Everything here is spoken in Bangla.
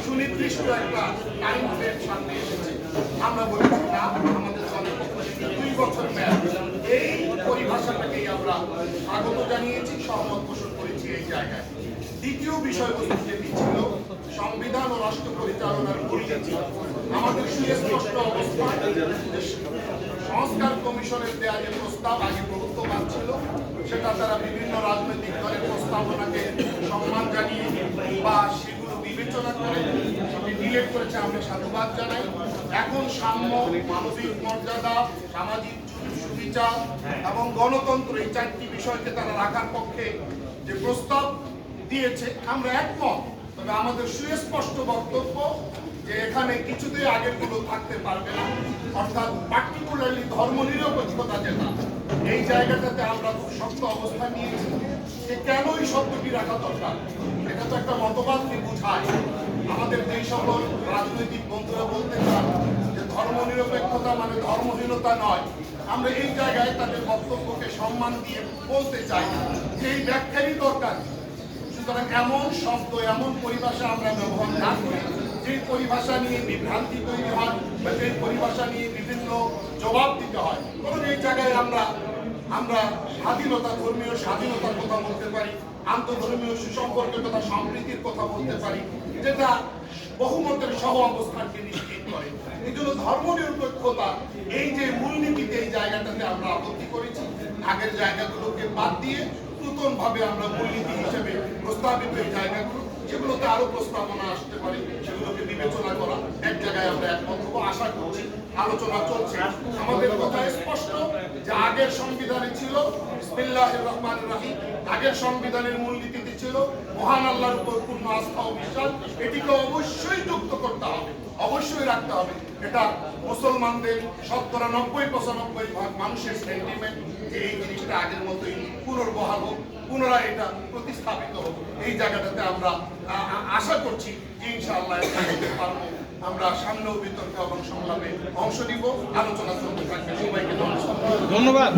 সুনির্দিষ্ট একটা টাইম ফ্রেম সামনে এসেছে। আমরা বলেছি না, আমাদের দলের পক্ষ থেকে 2 বছর মেয়াদ, এই পরিভাষাটাকেই আমরা স্বাগত জানিয়েছি, সহমত পোষণ করেছি এই জায়গায়। দ্বিতীয় বিষয়বস্তু যেটি ছিল সংবিধান ও রাষ্ট্র পরিচালনার পরিচিতি, আমাদের সুস্পষ্ট অবস্থান সংস্কার কমিশনের দেয়া যে প্রস্তাব আগে প্রভুত্ববাদ ছিল, সেটা তারা বিভিন্ন রাজনৈতিক দলের প্রস্তাবনাকে সম্মান জানিয়ে বা সেগুলো বিবেচনা করে সেটি ডিলেট করেছে, আমরা সাধুবাদ জানাই। এখন সাম্য, মানবিক মর্যাদা, সামাজিক সুবিচার এবং গণতন্ত্র, এই 4টি বিষয়কে তারা রাখার পক্ষে যে প্রস্তাব দিয়েছে আমরা একমত। তবে আমাদের সুস্পষ্ট বক্তব্য যে এখানে কিছুতেই আগেরগুলো থাকতে পারবে না, অর্থাৎ পার্টিকুলারলি ধর্মনিরপেক্ষতা যেটা, এই জায়গাটাতে আমরা খুব শক্ত অবস্থান নিয়েছি যে কেন এই শব্দটি রাখা দরকার। এটা তো একটা মতবাদকে বোঝায়। আমাদের যেই সকল রাজনৈতিক বন্ধুরা বলতে চান যে ধর্মনিরপেক্ষতা মানে ধর্মহীনতা নয়, আমরা এই জায়গায় তাদের বক্তব্যকে সম্মান দিয়ে বলতে চাই যে এই ব্যাখ্যারই দরকার। সুতরাং এমন শব্দ, এমন পরিভাষা আমরা ব্যবহার না করি যে পরিভাষা নিয়ে বিভ্রান্তি তৈরি হয় বা যে পরিভাষা নিয়ে বিভিন্ন জবাব দিতে হয়। কারণ এই জায়গায় আমরা স্বাধীনতা, ধর্মীয় স্বাধীনতার কথা বলতে পারি, আন্তঃধর্মীয় সুসম্পর্কের কথা, সম্প্রীতির কথা বলতে পারি, যেটা বহুমতের সহ অবস্থানকে নিশ্চিত করে। এই জন্য ধর্মনিরপেক্ষতা এই যে মূলনীতিতে এই জায়গাটাতে আমরা আপত্তি করেছি, আগের জায়গাগুলোকে বাদ দিয়ে নতুন ভাবে আমরা মূলনীতি হিসেবে প্রস্তাবিত এই জায়গাগুলো, যেগুলোতে আরো প্রস্তাবনা আসতে পারে, সেগুলোকে বিবেচনা করা এক জায়গায় আমরা একমত হবো। আশা করছি আলোচনা চলছে। আমাদের কথা স্পষ্ট যে আগের সংবিধানে ছিল বিসমিল্লাহির রহমানির রহিম, আগের সংবিধানের মূলনীতিতে ছিল মহান আল্লাহর উপর পূর্ণ আস্থা ও বিশ্বাস। এটিকে অবশ্যই যুক্ত করতে হবে, অবশ্যই রাখতে হবে। এটা মুসলমানদের 90-95% মানুষের সেন্টিমেন্ট যে এই জিনিসটা আগের মতোই পুনর্বহাল হোক, পুনরায় এটা প্রতিস্থাপিত হোক। এই জায়গাটাতে আমরা আশা করছি যে ইনশাআল্লাহ পারবো। আমরা সামনেও বিতর্ক এবং সংলাপে অংশ নিব, আলোচনা চলতে থাকবে। সবাইকে ধন্যবাদ।